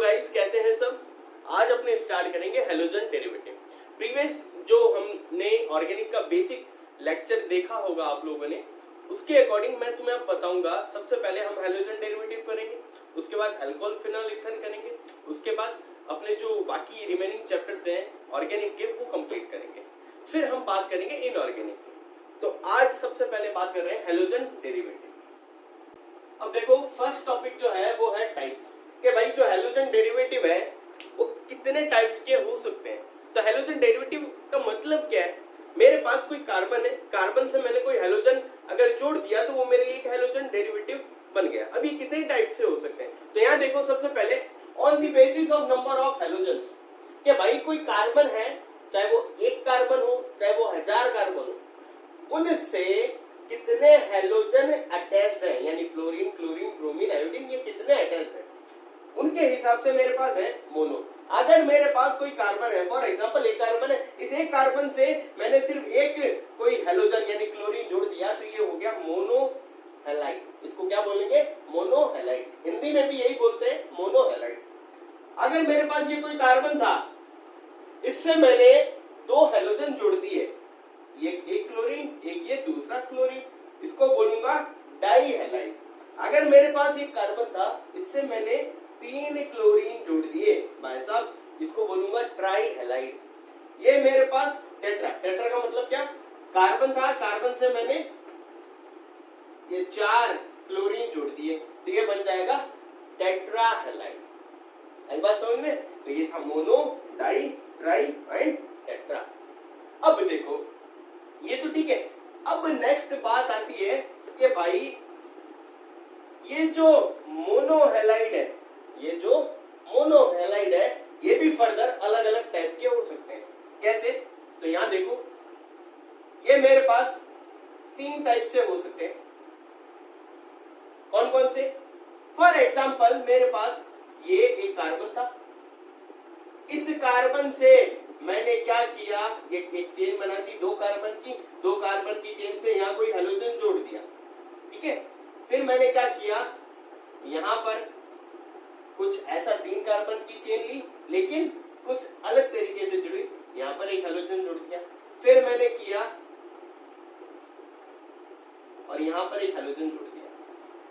Guys, कैसे हैं सब। आज अपने स्टार्ट करेंगे हैलोजन डेरिवेटिव। प्रीवियस जो हमने ऑर्गेनिक का बेसिक लेक्चर देखा होगा आप लोगों ने, उसके अकॉर्डिंग मैं तुम्हें अब बताऊंगा। सबसे पहले हम हैलोजन डेरिवेटिव करेंगे, उसके बाद अल्कोहल फिनॉल ईथर करेंगे, उसके बाद अपने जो बाकी रिमेनिंग चैप्टर्स हैं ऑर्गेनिक के वो कंप्लीट करेंगे। फिर हम बात करेंगे इनऑर्गेनिक की। तो आज सबसे पहले बात कर रहे हैं हैलोजन डेरिवेटिव। अब देखो, फर्स्ट टॉपिक जो है वो है टाइप्स के। भाई जो हैलोजन डेरिवेटिव है वो कितने टाइप्स के हो सकते हैं। तो हैलोजन डेरिवेटिव का मतलब क्या है, मेरे पास कोई कार्बन है, कार्बन से मैंने कोई हैलोजन अगर जोड़ दिया तो वो मेरे लिए एक हैलोजन डेरिवेटिव बन गया। अब ये कितने टाइप से हो सकते हैं, तो यहाँ देखो, सबसे पहले on the basis of number of halogens, कि भाई कोई कार्बन है, चाहे वो एक कार्बन हो चाहे वो 1000 कार्बन हो, उनसे कितने हैलोजन अटैच्ड हैं, यानी फ्लोरीन, क्लोरीन, ब्रोमीन, आयोडीन, ये कितने अटैच्ड हैं, उनके हिसाब से मेरे पास है मोनो। अगर मेरे पास कोई कार्बन है, फॉर एग्जांपल एक कार्बन है, इस एक कार्बन से मैंने सिर्फ एक कोई हैलोजन यानी क्लोरीन जोड़ दिया तो ये हो गया मोनो हैलाइड। इसको क्या बोलेंगे, मोनो हैलाइड। हिंदी में भी यही बोलते हैं, मोनो हैलाइड। अगर मेरे पास ये कोई कार्बन था, इससे मैंने दो हैलोजन जोड़ दिए, ये एक क्लोरीन एक ये दूसरा क्लोरीन, इसको बोलूंगा डाई हैलाइड। अगर मेरे पास एक कार्बन था, इससे मैंने 3 क्लोरीन जोड़ दिए, भाई साहब इसको बोलूंगा ट्राई हैलाइड। ये मेरे पास टेट्रा, टेट्रा का मतलब क्या, कार्बन था, कार्बन से मैंने ये 4 क्लोरीन जोड़ दिए तो ये बन जाएगा टेट्रा हैलाइड। एक बात समझ में, तो ये था mono, di, tri and tetra. अब देखो, ये तो ठीक है। अब नेक्स्ट बात आती है कि भाई ये जो मोनोहैलाइड है, ये जो मोनोहैलाइड है, ये भी फर्दर अलग अलग टाइप के हो सकते हैं। कैसे, तो यहां देखो, ये मेरे पास 3 टाइप से हो सकते हैं। कौन कौन से, फॉर एग्जाम्पल मेरे पास ये एक कार्बन था, इस कार्बन से मैंने क्या किया, एक चेन बना दी दो कार्बन की चेन से यहाँ कोई हैलोजन जोड़ दिया, ठीक है। फिर मैंने क्या किया, यहाँ पर कुछ ऐसा 3 कार्बन की चेन ली, लेकिन कुछ अलग तरीके से जुड़ी, यहाँ पर एक हैलोजन जोड़ दिया। फिर मैंने किया और यहाँ पर एक हैलोजन जोड़ दिया।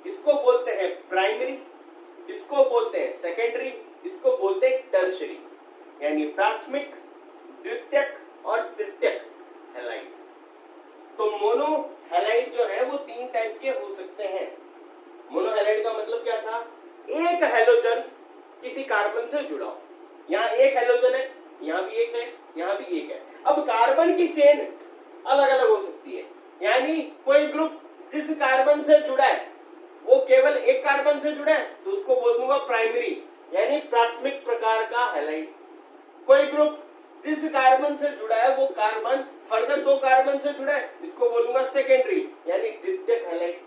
इसको बोलते हैं प्राइमरी, इसको बोलते हैं सेकेंडरी, इसको बोलते हैं टर्शरी, यानी प्राथमिक, द्वितीयक और तृतीयक हैलाइड। तो मोनो हैलाइड जो है वो 3 टाइप के हो सकते हैं। मोनो हैलाइड का मतलब क्या था, एक हैलोजन किसी कार्बन से जुड़ा हो, यहाँ एक हैलोजन है, यहाँ भी एक है, यहाँ भी एक है। अब कार्बन की चेन अलग अलग हो सकती है, यानी कोई ग्रुप जिस कार्बन से जुड़ा है वो केवल एक कार्बन से जुड़ा है तो उसको बोल दूंगा प्राइमरी, यानी प्राथमिक प्रकार का हैलाइड। कोई ग्रुप जिस कार्बन से जुड़ा है वो कार्बन फर्दर 2 कार्बन से जुड़ा है, इसको बोलूंगा सेकेंडरी, यानी द्वितीयक हैलाइड।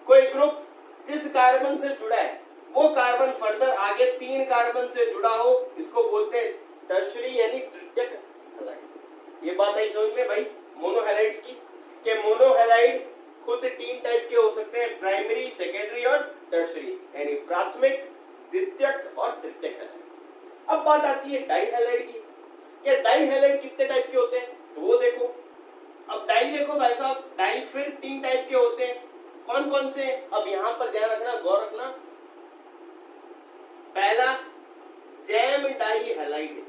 कोई ग्रुप जिस कार्बन से जुड़ा है वो कार्बन फर्दर आगे 3 कार्बन से जुड़ा हो, इसको बोलते हैं टर्शरी, यानी तृतीयक हैलाइड। ये बात आई समझ में भाई मोनोहैलाइड्स की, कि मोनोहैलाइड खुद 3 टाइप के हो सकते हैं, प्राइमरी, सेकेंडरी और टर्शरी, यानी प्राथमिक, द्वितीयक और तृतीयक हैलाइड। अब बात आती है डाई हैलाइड की, कि डाई हैलाइड कितने टाइप के होते हैं, तो वो देखो। अब डाई देखो भाई साहब, डाई फिर 3 टाइप के होते हैं। कौन कौन से, अब यहां पर ध्यान रखना, गौर रखना। पहला जैम डाई हैलाइड,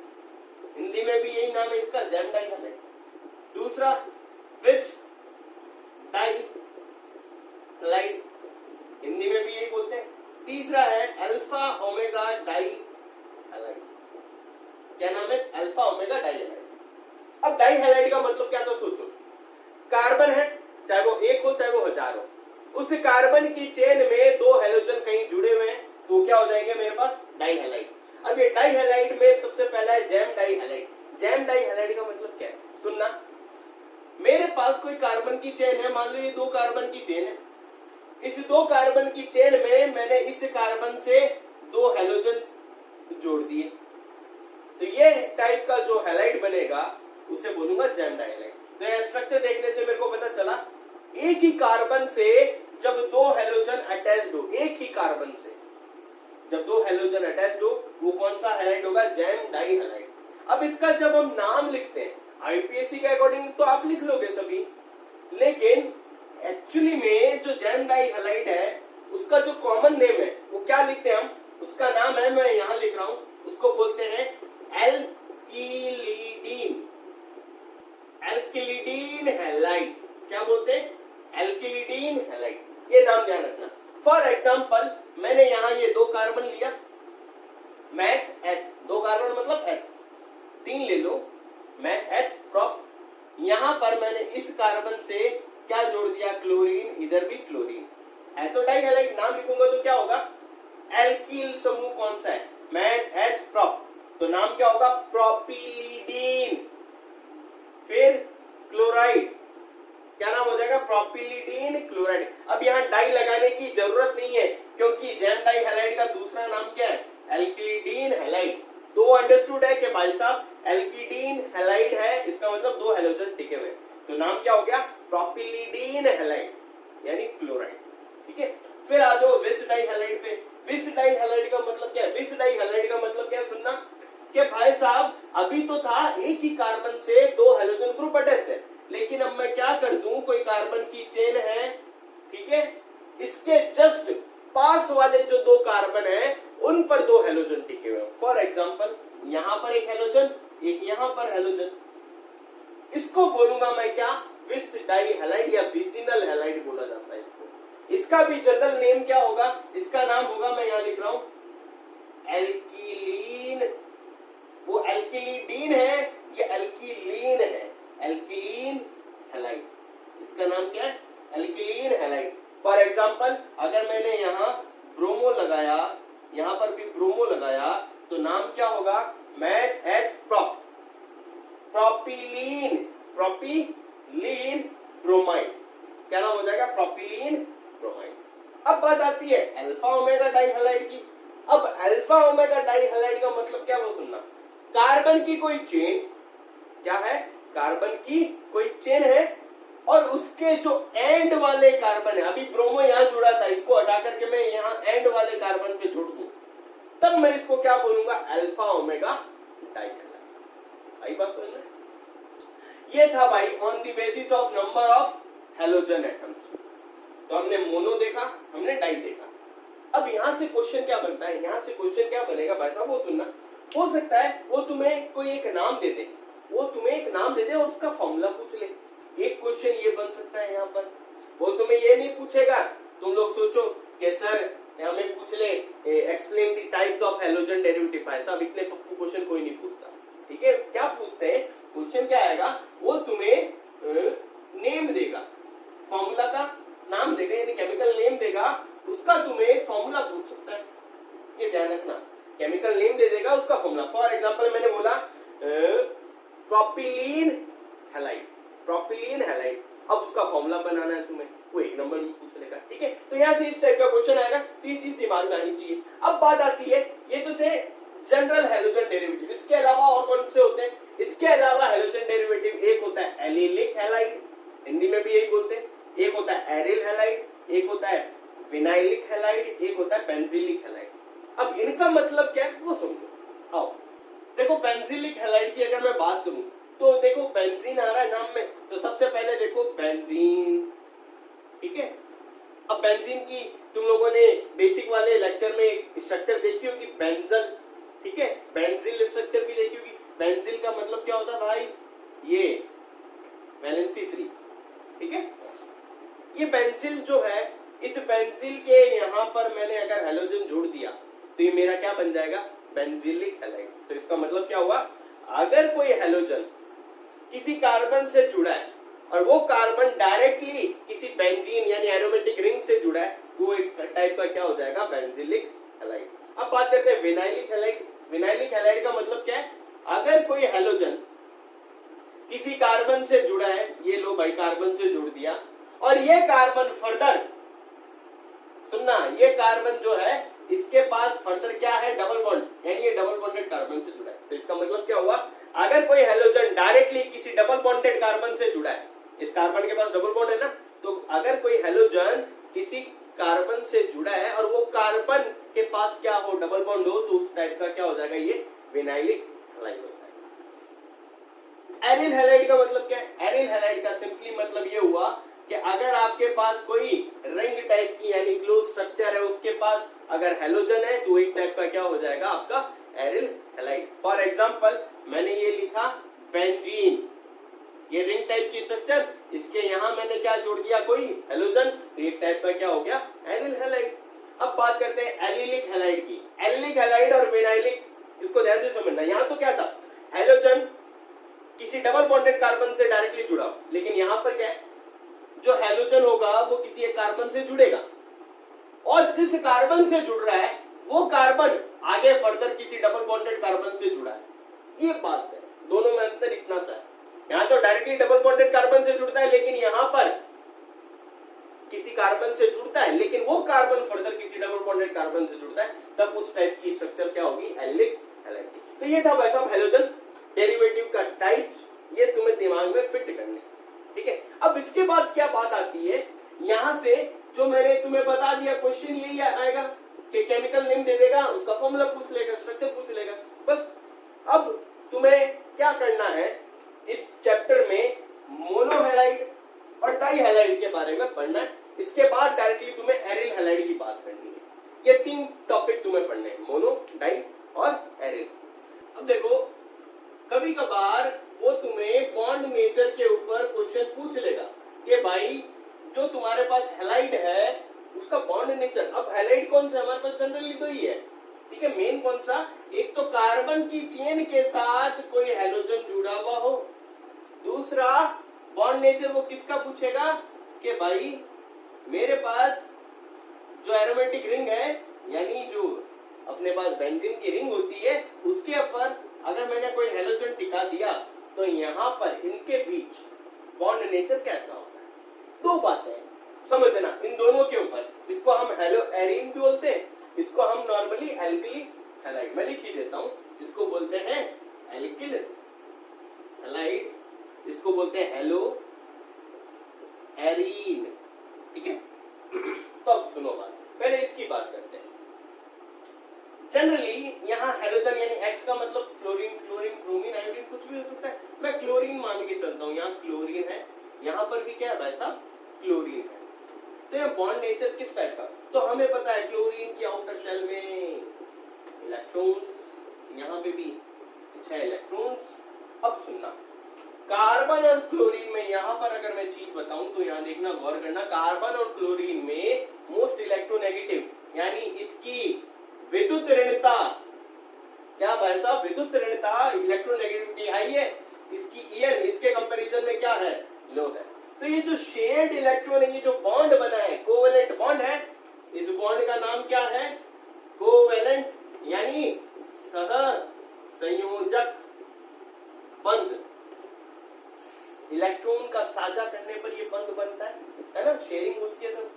हिंदी में भी यही नाम है इसका, जैम डाई हैलाइड। दूसरा विस डाई हैलाइड, हिंदी में भी यही बोलते हैं। तीसरा है अल्फा ओमेगा डाई हैलाइड, क्या नाम है, अल्फा ओमेगा डाई हैलाइड। अब डाई हैलाइड का मतलब क्या, तो सोचो, कार्बन है, चाहे वो एक हो चाहे वो 1000 हो, उस कार्बन की चेन में 2 हैलोजन कहीं जुड़े हुए हैं तो क्या हो जाएंगे मेरे पास, डाई हैलाइड। अब ये डाई हैलाइड में सबसे पहला है gem di halide. Gem di halide का मतलब क्या है, सुनना, मेरे पास कोई कार्बन की चेन है, मान लो ये 2 कार्बन की चेन है, इस 2 कार्बन की चेन में मैंने इस कार्बन से 2 हैलोजन जोड़ दिए, तो ये टाइप का जो हैलाइड बनेगा उसे बोलूंगा जैम डाई हैलाइड। तो यह स्ट्रक्चर देखने से मेरे को पता चला, एक ही कार्बन से जब 2 हैलोजन अटैच्ड हो, एक ही कार्बन से जब 2 हैलोजन अटैच्ड हो, वो हैलाइड होगा जैम डाई हैलाइड। अब इसका जब हम नाम लिखते हैं आईपीएससी के अकॉर्डिंग तो आप लिख लोगे सभी, लेकिन एक्चुअली में जो जैम डाई हैलाइड है उसका जो कॉमन नेम है वो क्या लिखते हैं हम, उसका नाम है, मैं यहां लिख रहा हूं, उसको बोलते हैं एल्किलिडीन। एल्किलिडीन हैलाइड, क्या बोलते हैं, एल्किलिडीन हैलाइड, ये नाम ध्यान रखना। फॉर एग्जांपल मैंने यहां ये 2 कार्बन लिया, मैथ एथ, 2 कार्बन मतलब एथ, 3 ले लो, मैथ एथ प्रोप, यहां पर मैंने इस कार्बन से क्या जोड़ दिया, क्लोरीन, इधर भी क्लोरीन, एथो डाई हैलाइड नाम लिखूंगा तो क्या होगा, एल्किल समूह कौन सा है, मैथ एथ प्रोप, तो नाम क्या होगा, प्रोपिलिडीन। फिर क्लोराइड, क्या नाम हो जाएगा, प्रोपिलिडीन क्लोराइड। अब यहाँ डाई लगाने की जरूरत नहीं है क्योंकि जैम डाई हैलाइड का दूसरा नाम क्या है, एल्किलिडीन हैलाइड। तो अंडरस्टूड है कि भाई साहब एल्किडीन हैलाइड है, इसका मतलब 2 हैलोजन टिके हुए, तो नाम क्या हो गया, प्रोपिलिडीन हैलाइड यानी क्लोराइड। ठीक है, फिर आ जाओ विस डाई हैलाइड पे। विस डाई हैलाइड का मतलब क्या है, विस डाई हैलाइड का मतलब क्या है, सुनना कि भाई साहब अभी तो था एक ही कार्बन से 2 हैलोजन ग्रुप अटैच्ड है, लेकिन अब मैं क्या कर दूं, कोई कार्बन की चेन है, ठीक है, इसके जस्ट पास वाले जो 2 कार्बन है उन पर 2 हैलोजन टिके हुए। फॉर एग्जांपल यहां पर एक हैलोजन, एक यहां पर हैलोजन, इसको बोलूंगा मैं क्या, विस डाई हैलाइड या विसिनल हैलाइड बोला जाता है इसको। इसका भी जनरल नेम क्या होगा, इसका नाम होगा, मैं यहां लिख रहा हूं एल्किलीन। वो एल्किलिडीन है, ये एल्किलीन है, एल्किलीन हैलाइड, इसका नाम क्या है, एल्किलीन हैलाइड। फॉर एग्जांपल अगर मैंने यहाँ ब्रोमो लगाया, यहां पर भी ब्रोमो लगाया, तो नाम क्या होगा, मैथ एथ प्रोप, प्रोपिलीन, प्रोपिलीन ब्रोमाइड, क्या नाम हो जाएगा, प्रोपिलीन ब्रोमाइड। अब बात आती है अल्फा ओमेगा डाई हैलाइड की। अब अल्फा ओमेगा डाई हैलाइड का मतलब क्या, वो सुनना, कार्बन की कोई चेन, क्या है, कार्बन की कोई चेन है और उसके जो एंड वाले कार्बन है, अभी ब्रोमो यहां जुड़ा था, इसको हटा करके मैं यहां एंड वाले कार्बन पे जोड़ दूं, तब मैं इसको क्या बोलूंगा, अल्फा ओमेगा डाई हैलाइड। आई बात समझ में, ये था भाई on the basis of number of halogen atoms. तो हमने मोनो देखा, हमने डाई देखा। अब यहां से क्वेश्चन क्या बनता है, यहां से क्वेश्चन क्या बनेगा भाई साहब, वो सुनना, हो सकता है वो तुम्हें कोई एक नाम दे दे, वो तुम्हें एक नाम दे दे और उसका फॉर्मूला पूछ ले। एक क्वेश्चन ये बन सकता है यहाँ पर, वो तुम्हें ये नहीं पूछेगा, तुम लोग सोचो कि सर हमें पूछ ले explain the types of halogen derivative, भाई साहब इतने पप्पू क्वेश्चन कोई नहीं पूछता। ठीक है, क्या पूछते हैं, क्वेश्चन क्या आएगा, वो तुम्हें नेम देगा, फॉर्मूला का नाम देगा, यानी केमिकल नेम देगा, उसका तुम्हें फॉर्मूला पूछ सकता है, ये ध्यान रखना, केमिकल नेम दे देगा, उसका फॉर्मूला। फॉर एग्जांपल मैंने बोला प्रोपिलीन हैलाइड, प्रोपिलीन हैलाइड, अब उसका फॉर्मूला बनाना है तुम्हें, वो 1 नंबर में पूछ लेगा। ठीक है, तो यहाँ से इस टाइप का क्वेश्चन आएगा, तो ये चीज दिमाग में आनी चाहिए। अब बात आती है, ये तो थे जनरल हैलोजन डेरिवेटिव, इसके अलावा और कौन से होते हैं, इसके अलावा हैलोजन डेरिवेटिव एक होता है एलिलिक हैलाइड, हिंदी में भी यही बोलते हैं, एक होता है एरिल हैलाइड, एक होता है विनाइलिक हैलाइड, एक होता है बेंजीलिक हैलाइड। अब इनका मतलब क्या है वो समझो। आओ देखो, बेंजीलिक हैलाइड की अगर मैं बात करूं तो देखो बेंजीन आ रहा है नाम में, तो सबसे पहले देखो बेंजीन, ठीक है। अब बेंजीन की तुम लोगों ने बेसिक वाले लेक्चर में स्ट्रक्चर देखी होगी, बेंजल, ठीक है, बेंजील स्ट्रक्चर भी देखी होगी। बेंजील का मतलब क्या होता है भाई, ये वैलेंसी फ्री, ठीक है। ये बेंजील जो है, इस बेंजील के यहाँ पर मैंने अगर हैलोजन जोड़ दिया तो ये मेरा क्या बन जाएगा, बेंजीलिक हैलाइड। तो इसका मतलब क्या हुआ, अगर कोई हैलोजन किसी कार्बन से जुड़ा है और वो कार्बन डायरेक्टली किसी बेंजीन यानी एरोमेटिक रिंग से जुड़ा है, वो एक टाइप का क्या हो जाएगा, बेंजीलिक हैलाइड। अब बात करते हैं विनाइलिक हैलाइड। विनाइलिक हैलाइड का मतलब क्या है, अगर कोई हैलोजन किसी कार्बन से जुड़ा है, ये लो भाई कार्बन से जोड़ दिया, और ये कार्बन फर्दर, सुनना, ये कार्बन जो है इसके पास फर्दर क्या है, डबल बॉन्ड, यानी ये डबल बॉन्डेड कार्बन से जुड़ा है। तो इसका मतलब क्या हुआ, अगर कोई हैलोजन डायरेक्टली किसी डबल बॉन्डेड कार्बन से जुड़ा है, इस कार्बन के पास डबल बॉन्ड है ना, तो अगर कोई हैलोजन किसी कार्बन से जुड़ा है और वो कार्बन के पास क्या हो, डबल बॉन्ड हो, तो उस टाइप का क्या हो जाएगा, ये विनाइलिक हैलाइड होता है। एरिल हैलाइड का मतलब क्या है? एरिल हैलाइड का सिंपली मतलब ये हुआ कि अगर आपके पास कोई रिंग टाइप की यानी क्लोज स्ट्रक्चर है, उसके पास अगर हैलोजन है तो एक टाइप का क्या हो जाएगा आपका एरिल हैलाइड। फॉर एग्जांपल मैंने ये लिखा बेंजीन, ये रिंग टाइप की स्ट्रक्चर, इसके यहां मैंने क्या जोड़ दिया कोई हैलोजन, तो एक टाइप का क्या हो गया एरिल हैलाइड। अब बात करते हैं एलिलिक हैलाइड की। एलिलिक हैलाइड और विनाइलिक, इसको ध्यान से समझना। यहां तो क्या था, हैलोजन किसी डबल बॉन्डेड कार्बन से डायरेक्टली जुड़ा, लेकिन यहां पर क्या है, जो हैलोजन होगा वो किसी एक कार्बन से जुड़ेगा और जिस कार्बन से जुड़ रहा है वो कार्बन आगे फर्दर किसी डबल बॉन्डेड कार्बन से जुड़ा है। ये बात है, दोनों में अंतर इतना सा है। यहां तो डायरेक्टली डबल बॉन्डेड कार्बन से जुड़ता है, लेकिन यहां पर किसी कार्बन से जुड़ता है, लेकिन वो कार्बन फर्दर किसी डबल बॉन्डेड कार्बन से जुड़ता है, तब उस टाइप की स्ट्रक्चर क्या होगी एलिलिक हैलाइड की। तो ये था भाई साहब हैलोजन डेरिवेटिव का टाइप्स, ये तुम्हें दिमाग में फिट करने, ठीक है। अब इसके बाद क्या बात आती है, यहां से जो मैंने तुम्हें बता दिया क्वेश्चन यही आएगा कि केमिकल नेम दे देगा, उसका फॉर्मूला पूछ लेगा, स्ट्रक्चर पूछ लेगा, बस। अब तुम्हें क्या करना है, इस चैप्टर में मोनोहैलाइड और डाइहैलाइड के बारे में पढ़ना है। इसके बाद डायरेक्टली तुम्हें एरिल हैलाइड की बात करनी है। ये 3 टॉपिक तुम्हें पढ़ने हैं, मोनो, डाई और एरिल। अब देखो कभी कभार वो तुम्हें बॉन्ड नेचर के ऊपर क्वेश्चन पूछ लेगा कि भाई जो तुम्हारे पास हैलाइड है उसका बॉन्ड नेचर। अब हैलाइड कौन सा हमारे पास जनरली तो ही है, ठीक है। मेन कौन सा, एक तो कार्बन की चेन के साथ कोई हैलोजन जुड़ा हुआ हो, दूसरा बॉन्ड नेचर वो किसका पूछेगा कि भाई मेरे पास जो एरोमेटिक रिंग है यानी जो अपने पास बेंजीन की रिंग होती है उसके ऊपर अगर मैंने कोई हैलोजन टिका दिया तो यहाँ पर इनके बीच बॉन्ड नेचर कैसा होता है। 2 बातें समझ लेना इन दोनों के ऊपर। इसको हम हेलो एरीन भी बोलते हैं, इसको हम नॉर्मली एल्कली हैलाइड, मैं लिख ही देता हूं, इसको बोलते हैं एल्किल हैलाइड, इसको बोलते हैं हेलो एरीन, ठीक है। तो अब सुनो बात, पहले इसकी बात करते हैं। जनरली यहाँ हैलोजन यानी X का मतलब फ्लोरीन, क्लोरीन, ब्रोमीन, आयोडीन कुछ भी हो सकता है। मैं क्लोरीन मान के चलता हूँ, यहाँ क्लोरीन है, यहाँ पर भी क्या है भाई साहब क्लोरीन है। तो ये बॉन्ड नेचर किस टाइप का, तो हमें पता है क्लोरीन की आउटर शेल में इलेक्ट्रॉन्स, यहाँ पे भी 6 इलेक्ट्रॉन्स। अब सुनना, कार्बन और क्लोरीन में यहाँ पर अगर मैं चीज बताऊं तो यहाँ देखना, गौर करना, कार्बन और क्लोरीन में मोस्ट इलेक्ट्रोनेगेटिव यानी इसकी विद्युत ऋणता, क्या भाई साहब विद्युत ऋणता, इलेक्ट्रोनेगेटिविटी हाई है, इसकी ईएन इसके कंपैरिजन में क्या है लो है। तो ये जो शेयर्ड इलेक्ट्रॉन है, ये जो बॉन्ड बना है कोवेलेंट बॉन्ड है, इस बॉन्ड का नाम क्या है कोवेलेंट यानी सह संयोजक बंध। इलेक्ट्रॉन का साझा करने पर ये बंध बनता है ना, शेयरिंग होती है। तो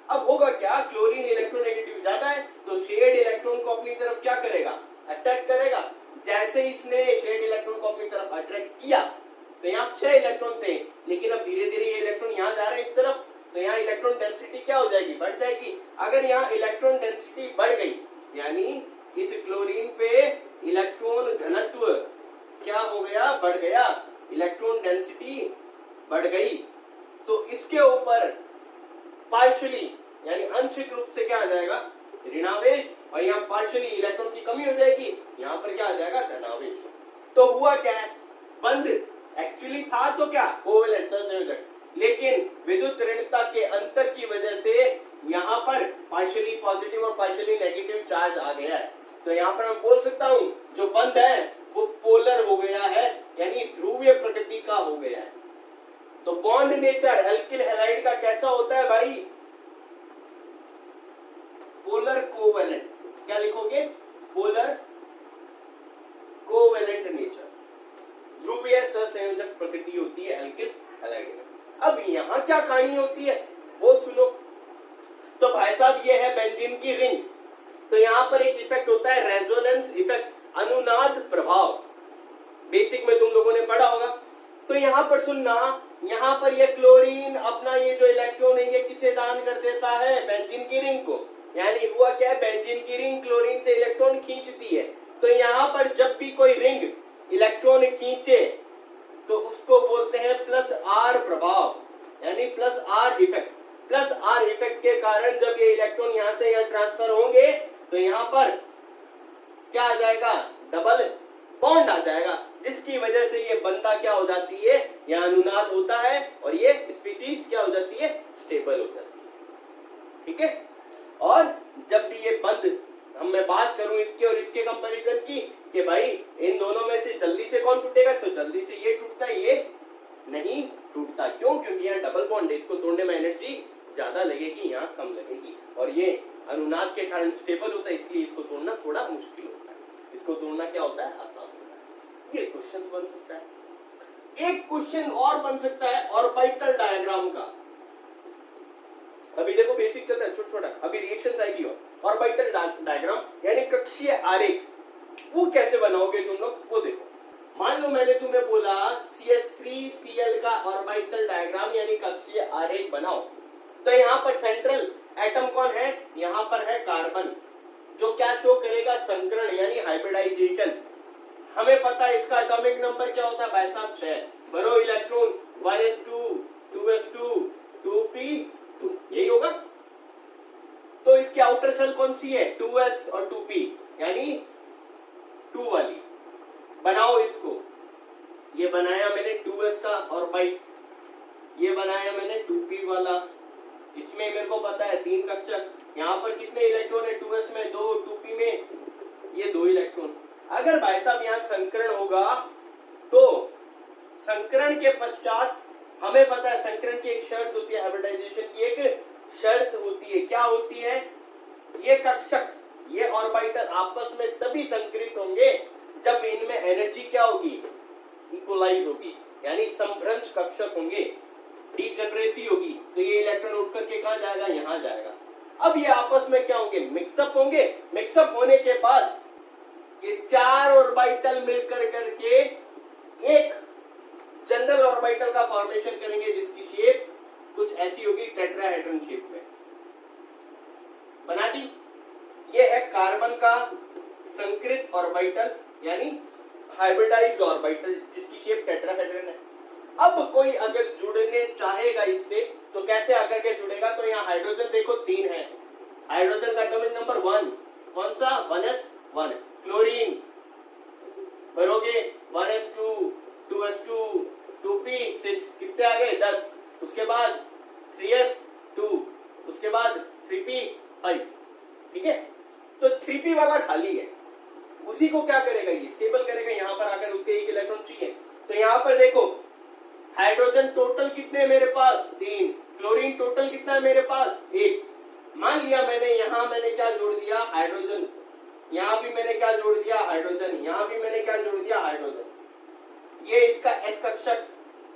अब होगा क्या, क्लोरीन इलेक्ट्रोनेगेटिव ज्यादा है तो शेयर्ड इलेक्ट्रॉन को अपनी तरफ क्या करेगा अट्रैक्ट करेगा। जैसे इसने शेयर्ड इलेक्ट्रॉन को अपनी तरफ अट्रैक्ट किया तो यहाँ 6 इलेक्ट्रॉन थे, लेकिन अब धीरे धीरे ये इलेक्ट्रॉन यहाँ जा रहे हैं इस तरफ, तो यहाँ इलेक्ट्रॉन डेंसिटी क्या हो जाएगी बढ़ जाएगी। अगर यहाँ इलेक्ट्रॉन डेंसिटी बढ़ गई यानी इस क्लोरीन पे इलेक्ट्रॉन घनत्व क्या हो गया बढ़ गया, इलेक्ट्रॉन डेंसिटी बढ़ गई, तो इसके ऊपर पार्शियली यानी आंशिक रूप से क्या आ जाएगा ऋणावेश, और यहाँ पार्शियली इलेक्ट्रॉन की कमी हो जाएगी, यहाँ पर क्या आ जाएगा धनावेश। तो हुआ क्या है, बंध एक्चुअली था तो क्या कोवेलेंट सहसंयोजक, लेकिन विद्युत ऋणता के अंतर की वजह से यहाँ पर पार्शियली पॉजिटिव और पार्शियली नेगेटिव चार्ज आ गया है। तो यहाँ पर मैं बोल सकता हूँ जो बंध है वो पोलर हो गया है यानी ध्रुवीय प्रकृति का हो गया है। तो बॉन्ड नेचर एल्किल हैलाइड का कैसा होता है भाई, पोलर कोवेलेंट, क्या लिखोगे पोलर कोवेलेंट नेचर, ध्रुवीय सहसंयोजक प्रकृति होती है एल्किल हैलाइड में। अब यहाँ क्या कहानी होती है वो सुनो। तो भाई साहब ये है बेंजीन की रिंग, तो यहाँ पर एक इफेक्ट होता है रेजोनेंस इफेक्ट, अनुनाद प्रभाव, बेसिक में तुम लोगों ने पढ़ा होगा। तो यहाँ पर सुनना, यहाँ पर ये क्लोरीन अपना ये जो इलेक्ट्रॉन है ये किसे दान कर देता है बेंजीन की रिंग को, यानी हुआ क्या है बेंजीन की रिंग क्लोरीन से इलेक्ट्रॉन खींचती है। तो यहाँ पर जब भी क्या आ जाएगा, डबल बॉन्ड आ जाएगा, जिसकी वजह से ये बंधा क्या हो जाती है, यहाँ अनुनाद होता है और ये स्पीसीज क्या हो जाती है, स्टेबल हो जाती है। ठीक है, और जब भी ये बंध, मैं बात करूं इसके और इसके कंपैरिजन की कि भाई इन दोनों में से जल्दी से कौन टूटेगा, तो जल्दी से ये टूटता है, ये नहीं टूटता। क्यों? क्योंकि यहाँ डबल बॉन्ड है, इसको तोड़ने में एनर्जी ज्यादा लगेगी, यहाँ कम लगेगी, और ये अनुनाद के कारण स्टेबल होता है, इसलिए इसको तोड़ना थोड़ा मुश्किल होता है, इसको तोड़ना क्या होता है, आसान होता है। ये क्वेश्चन बन सकता है। एक क्वेश्चन और बन सकता है ऑर्बिटल डायग्राम का। अभी देखो बेसिक चल रहा है छोटा छोटा, अभी रिएक्शन आएगी। ऑर्बिटल डायग्राम यानी कक्षीय आरेख, वो कैसे बनाओगे तुम लोग, वो देखो। मान लो मैंने तुम्हें बोला CH3Cl का ऑर्बिटल डायग्राम यानी कक्षीय आरेख बनाओ, तो यहाँ पर सेंट्रल एटम कौन है, यहाँ पर है कार्बन, जो क्या शो करेगा, संकरण यानी हाइब्रिडाइजेशन। हमें पता है इसका एटॉमिक नंबर क्या होता है भाई साहब, 6। भरो इलेक्ट्रॉन 1s2 2s2 2p2, यही होगा। तो इसकी आउटर शेल कौन सी है, 2s और 2p यानी 2 वाली। बनाओ इसको, ये बनाया मैंने 2s का ऑर्बिट, ये बनाया मैंने 2p वाला। इसमें मेरे को पता है 3 कक्षक, यहाँ पर कितने इलेक्ट्रॉन है, 2s में 2, 2p में ये 2 इलेक्ट्रॉन। अगर भाई साहब यहाँ संकरण होगा तो संकरण के पश्चात हमें पता है संकरण की एक शर्त होती है, हाइब्रिडाइजेशन की एक शर्त होती है, क्या होती है, ये कक्षक, ये ऑर्बिटल आपस में तभी संकरित होंगे जब इनमें एनर्जी क्या होगी, इक्वलाइज होगी, यानी संभ्रंश कक्षक होंगे, डीजनरेसी होगी, तो ये इलेक्ट्रॉन उठ करके कहां जाएगा, यहां जाएगा। अब ये आपस में क्या होंगे, मिक्सअप होंगे। मिक्सअप होने के बाद ये 4 ऑर्बिटल मिलकर करके एक जनरल ऑर्बिटल का फॉर्मेशन करेंगे, जिसकी शेप कुछ ऐसी होगी, टेट्राहेड्रन शेप में बना दी। ये है कार्बन का संकृत ऑर्बिटल यानी हाइब्रिडाइज्ड ऑर्बिटल, जिसकी शेप टेट्राहेड्रन है। अब कोई अगर जुड़ने चाहेगा इससे तो कैसे आकर के जुड़ेगा, तो यहाँ हाइड्रोजन देखो 3 है, हाइड्रोजन का एटॉमिक नंबर 1, कौन सा, 1s1। Chlorine भरोगे 1s2 2s2 2p6, कितने आ गए, 10। उसके बाद 3s2, उसके बाद 3p5। ठीक है, तो 3p वाला खाली है, उसी को क्या करेगा, ये स्टेबल करेगा, यहाँ पर आकर उसके एक इलेक्ट्रॉन चाहिए। तो यहाँ पर देखो हाइड्रोजन टोटल कितने मेरे पास, 3। क्लोरीन टोटल कितना है मेरे पास, 1। मान लिया मैंने यहाँ मैंने क्या जोड़ दिया, हाइड्रोजन, यहाँ भी मैंने क्या जोड़ दिया, हाइड्रोजन, यहाँ भी मैंने क्या जोड़ दिया, हाइड्रोजन। ये इसका s कक्षक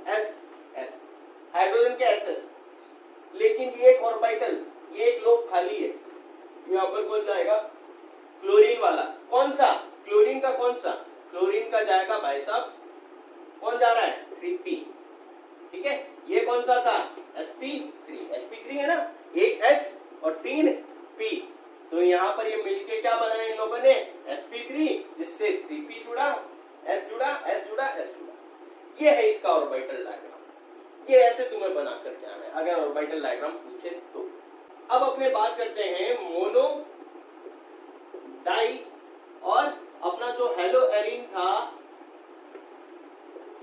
s हाइड्रोजन के s, लेकिन ये एक ऑर्बिटल, ये एक लोब खाली है, यहाँ पर कौन जाएगा, क्लोरीन वाला। कौन सा, क्लोरीन का कौन सा, क्लोरीन का जाएगा भाई साहब, कौन जा रहा है, 3p। ठीक है, ये कौन सा था, sp3 है ना, एक s और 3 p, तो यहाँ पर ये मिलके क्या बनाया इन लोगों ने, sp3, जिससे 3p जुड़ा, s जुड़ा, s जुड़ा, s जुड़ा। ये है इसका ऑर्बिटल डायग्राम। ये ऐसे तुम्हें बना करके आना है अगर ऑर्बिटल डायग्राम पूछे तो। अब अपने बात करते हैं मोनो, डाई और अपना जो हेलो एरिन था,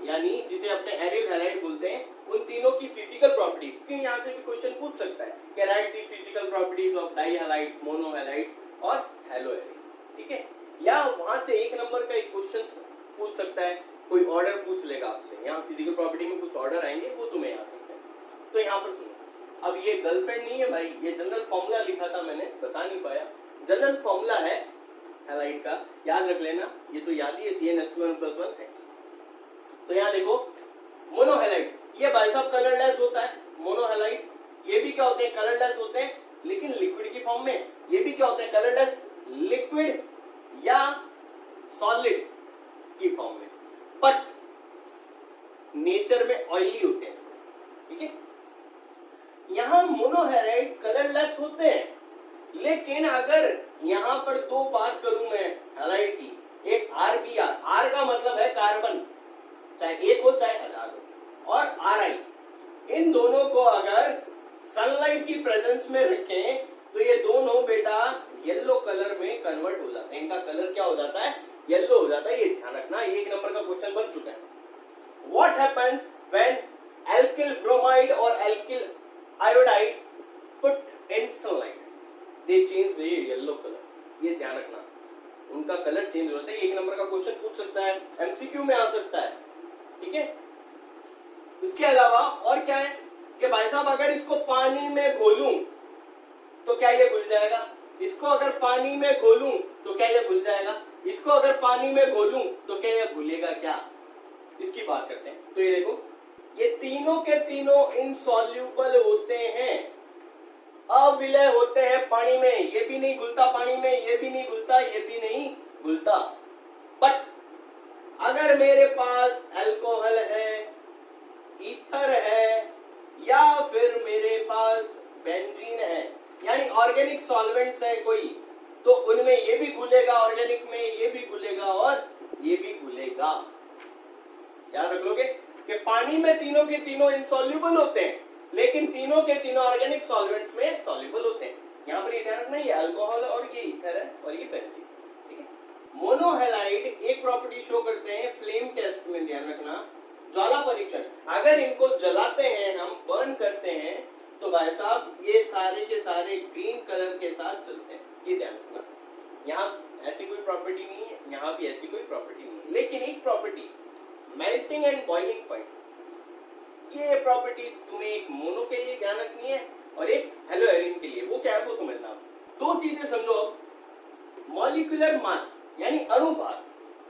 यानी जिसे अपने एरिल हैलाइड बोलते हैं, उन तीनों की फिजिकल प्रॉपर्टीज, क्योंकि यहाँ से भी क्वेश्चन पूछ सकता है कि write the physical properties of di halides, mono halides और हेलो एरिन। ठीक है, या वहां से 1 नंबर का एक क्वेश्चन पूछ सकता है, कोई ऑर्डर पूछ लेगा आपसे, यहाँ फिजिकल प्रॉपर्टी में कुछ ऑर्डर आएंगे, वो तुम्हें याद रखना है। तो यहाँ पर सुनो, अब ये गर्लफ्रेंड नहीं है भाई, ये जनरल फॉर्मूला लिखा था मैंने, बता नहीं पाया, जनरल फॉर्मूला है हैलाइड का, याद रख लेना, ये तो याद ही है, CnH2n+1x। तो यहाँ देखो मोनोहैलाइड, ये भाई साहब कलरलेस होता है मोनोहैलाइड, ये भी क्या होते हैं, कलरलेस होते हैं, लेकिन लिक्विड की फॉर्म में। ये भी क्या होते हैं, कलरलेस लिक्विड या सॉलिड की फॉर्म में, बट नेचर में ऑयली होते हैं। ठीक है, यहाँ मोनोहैलाइड कलरलेस होते हैं, लेकिन अगर यहाँ पर 2 बात करूं मैं हैलाइड की, एक RBr, R का मतलब है कार्बन, चाहे 1 हो चाहे 1000 हो, और Ri, इन दोनों को अगर सनलाइट की प्रेजेंस में रखें तो ये दोनों बेटा येलो कलर में कन्वर्ट हो जाता है, इनका कलर क्या हो जाता है, येलो हो जाता है। ये ध्यान रखना, ये 1 नंबर का क्वेश्चन बन चुका है। What happens when alkyl bromide or alkyl iodide put in sunlight? They change the yellow color. ये ध्यान रखना, उनका कलर चेंज होता है। 1 नंबर का क्वेश्चन पूछ सकता है, एमसीक्यू में आ सकता है, ठीक है। इसके अलावा और क्या है कि भाई साहब अगर इसको पानी में घोलूं तो क्या ये घुल जाएगा, इसको अगर पानी में घोलूं तो क्या ये घुल जाएगा, इसको अगर पानी में घोलूं तो क्या ये घुलेगा क्या, इसकी बात करते हैं। तो ये देखो, ये तीनों के तीनों इनसॉल्यूबल होते हैं, अविलय होते हैं पानी में। ये भी नहीं घुलता पानी में, ये भी नहीं घुलता, ये भी नहीं घुलता। बट अगर मेरे पास अल्कोहल है, ईथर है, या फिर मेरे पास बेंजीन है, यानी ऑर्गेनिक सॉल्वेंट्स है कोई, तो उनमें ये भी घुलेगा, ऑर्गेनिक में ये भी घुलेगा और ये भी घुलेगा। याद रख लोगे कि पानी में तीनों के तीनों इनसॉल्युबल होते हैं, लेकिन तीनों के तीनों ऑर्गेनिक सॉल्वेंट्स में सॉल्युबल होते हैं। यहाँ पर ये ध्यान रखना, ये अल्कोहल और ये ईथर है और ये बेंजीन, ठीक है। मोनोहैलाइड एक प्रॉपर्टी शो करते हैं फ्लेम टेस्ट में, ध्यान रखना, ज्वाला परीक्षण। अगर इनको जलाते हैं, हम बर्न करते हैं, तो भाई साहब ये सारे के सारे ग्रीन कलर के साथ चलते हैं, ये ध्यान रखना। यहाँ ऐसी कोई प्रॉपर्टी नहीं है, यहाँ भी ऐसी कोई प्रॉपर्टी नहीं है, लेकिन एक property melting and boiling point, ये प्रॉपर्टी तुम्हें एक मोनो के लिए ध्यान रखनी है और एक हेलोएरिन के लिए। वो क्या है वो समझना। दो चीजें समझो अब, मॉलिक्यूलर मास यानी अणुभार,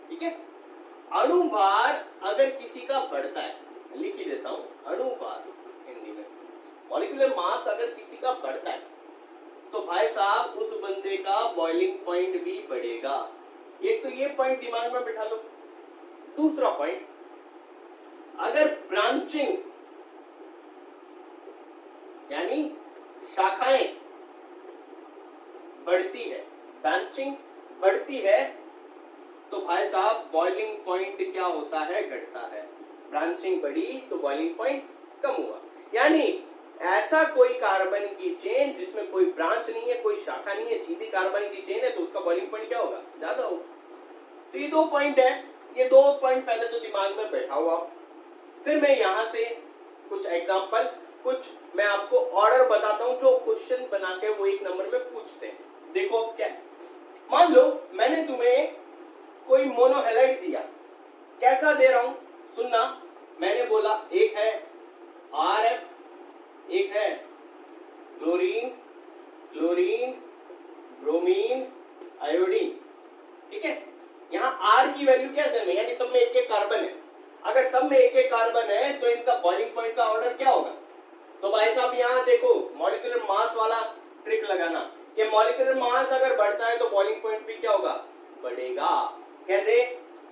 ठीक है। अणुभार अगर किसी का बढ़ता है, लिख ही देता हूं, अणुभार हिंदी में, मॉलिक्यूलर मास अगर किसी का बढ़ता है तो भाई साहब उस बंदे का बॉइलिंग पॉइंट भी बढ़ेगा। एक तो ये पॉइंट दिमाग में बिठा लो। दूसरा पॉइंट, अगर ब्रांचिंग यानी शाखाएं बढ़ती है, ब्रांचिंग बढ़ती है, तो भाई साहब बॉइलिंग पॉइंट क्या होता है, घटता है। ब्रांचिंग बढ़ी तो बॉइलिंग पॉइंट कम हुआ। यानी ऐसा कोई कार्बन की चेन जिसमें कोई ब्रांच नहीं है, कोई शाखा नहीं है, सीधी कार्बन की चेन है, तो उसका बॉइलिंग पॉइंट क्या होगा, ज्यादा होगा। तो ये 2 पॉइंट है, ये 2 पॉइंट पहले तो दिमाग में बैठा हुआ। फिर मैं यहां से कुछ एग्जांपल, कुछ मैं आपको ऑर्डर बताता हूं जो क्वेश्चन बना के वो 1 नंबर में पूछते हैं। देखो अब क्या है, मान लो मैंने तुम्हें कोई मोनोहैलाइड दिया, कैसा दे रहा हूं सुनना। मैंने बोला एक है RF, एक है क्लोरीन, क्लोरीन, ब्रोमीन, आयोडीन, ठीक है। यहाँ R की वैल्यू क्या है, यानी सब में एक एक कार्बन है। अगर सब में एक एक कार्बन है तो इनका बॉइलिंग पॉइंट का ऑर्डर क्या होगा। तो भाई साहब यहाँ देखो, मॉलिक्यूलर मास वाला ट्रिक लगाना कि मॉलिक्यूलर मास अगर बढ़ता है तो बॉइलिंग पॉइंट भी क्या होगा, बढ़ेगा। कैसे,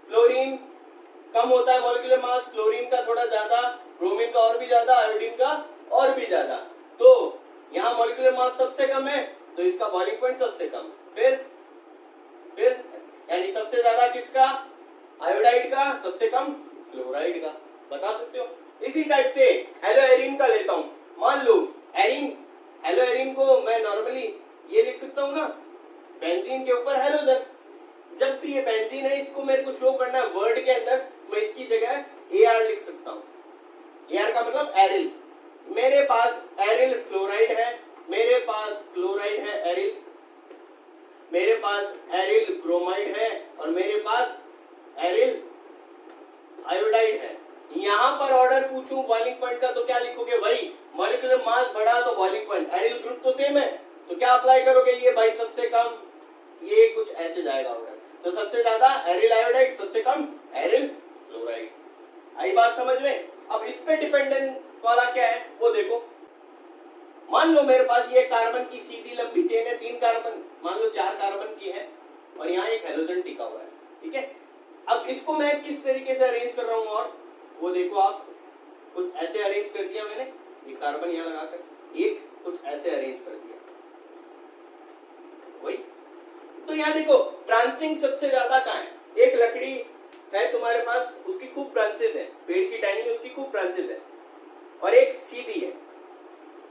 फ्लोरीन कम होता है मॉलिक्यूलर मास, क्लोरीन का थोड़ा ज्यादा, ब्रोमीन का और भी ज्यादा, आयोडीन का और भी ज्यादा। तो यहाँ मॉलिक्यूलर मास सबसे कम है तो इसका बॉइलिंग पॉइंट सबसे कम। फिर यानी सबसे ज्यादा किसका, आयोडाइड का, सबसे कम फ्लोराइड का। बता सकते हो। इसी टाइप से हेलोएरिन का लेता हूं। मान लो एरिन, हेलोएरिन को मैं नॉर्मली ये लिख सकता हूं ना, बेंजीन के ऊपर हेलोजन। जब भी ये बेंजीन है, इसको मेरे को शो करना है वर्ड के अंदर, मैं इसकी जगह AR लिख सकता हूं। AR का मतलब एरिल। मेरे पास एरिल फ्लोराइड है, मेरे पास क्लोराइड है एरिल, मेरे पास एरिल ब्रोमाइड है और मेरे पास एरिल आयोडाइड है। यहां पर ऑर्डर पूछूं बॉइलिंग पॉइंट का तो क्या लिखोगे भाई, मॉलिक्यूलर मास बढ़ा तो बॉइलिंग पॉइंट, एरिल ग्रुप तो सेम है तो क्या अप्लाई करोगे, ये भाई सबसे कम, ये कुछ ऐसे जाएगा ऑर्डर। तो सबसे ज्यादा एरिल आयोडाइड, सबसे कम एरिल फ्लोराइड। आई बात समझ में। अब इस पे डिपेंडेंट वाला क्या है वो देखो। मान लो मेरे पास ये कार्बन की सीधी लंबी चेन है, 3 कार्बन, मान लो 4 कार्बन की है और यहाँ एक हेलोजन टिका हुआ है, ठीक है। अब इसको मैं किस तरीके से अरेंज कर रहा हूँ, और वो देखो आप, कुछ ऐसे अरेंज कर दिया मैंने, ये कार्बन यहाँ लगाकर, एक कुछ ऐसे अरेंज कर दिया, वही। तो यहाँ देखो ब्रांचिंग सबसे ज्यादा कहाँ है, एक लकड़ी है तुम्हारे पास, उसकी खूब ब्रांचेस है, पेड़ की टहनी है उसकी खूब ब्रांचेस है, और एक सीधी है।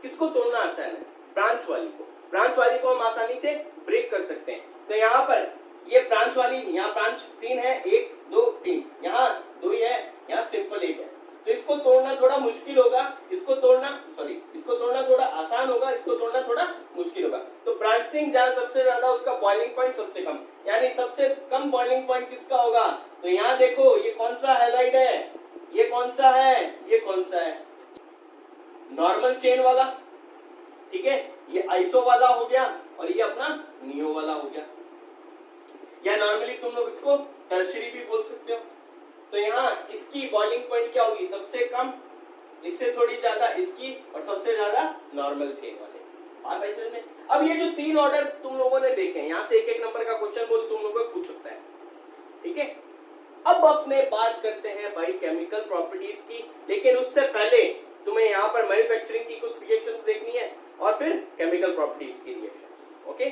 किसको तोड़ना आसान है, ब्रांच वाली को। ब्रांच वाली को हम आसानी से ब्रेक कर 3, यहाँ ब्रांच 3 है, 1 2 3, यहाँ 2 ही है, यहाँ सिंपल 1 है। तो इसको तोड़ना थोड़ा मुश्किल होगा, इसको तोड़ना थोड़ा आसान होगा, इसको तोड़ना थोड़ा मुश्किल होगा। तो ब्रांचिंग जहाँ सबसे ज्यादा उसका बॉइलिंग पॉइंट सबसे कम, यानी सबसे कम बॉइलिंग पॉइंट किसका होगा? तो यहाँ देखो ये कौन सा हैलाइड है, ये कौन सा है, ये कौन सा है? नॉर्मल चेन वाला, ठीक है, ये आइसो वाला हो गया और ये अपना नियो वाला हो गया, या नॉर्मली तुम लोग इसको टर्शरी भी बोल सकते हो। तो यहाँ इसकी बॉइलिंग पॉइंट क्या होगी? सबसे कम, इससे थोड़ी ज्यादा इसकी, और सबसे ज्यादा नॉर्मल चेन वाले। बात आई समझ में? अब ये जो 3 ऑर्डर तुम लोगों ने देखे, यहाँ से एक नंबर का क्वेश्चन बोल तुम लोगों को पूछ सकता है, ठीक है। अब अपने बात करते हैं भाई केमिकल प्रॉपर्टीज की, लेकिन उससे पहले तुम्हें यहाँ पर मैन्युफैक्चरिंग की कुछ रिएक्शंस देखनी है और फिर केमिकल प्रॉपर्टीज की रिएक्शंस, ओके।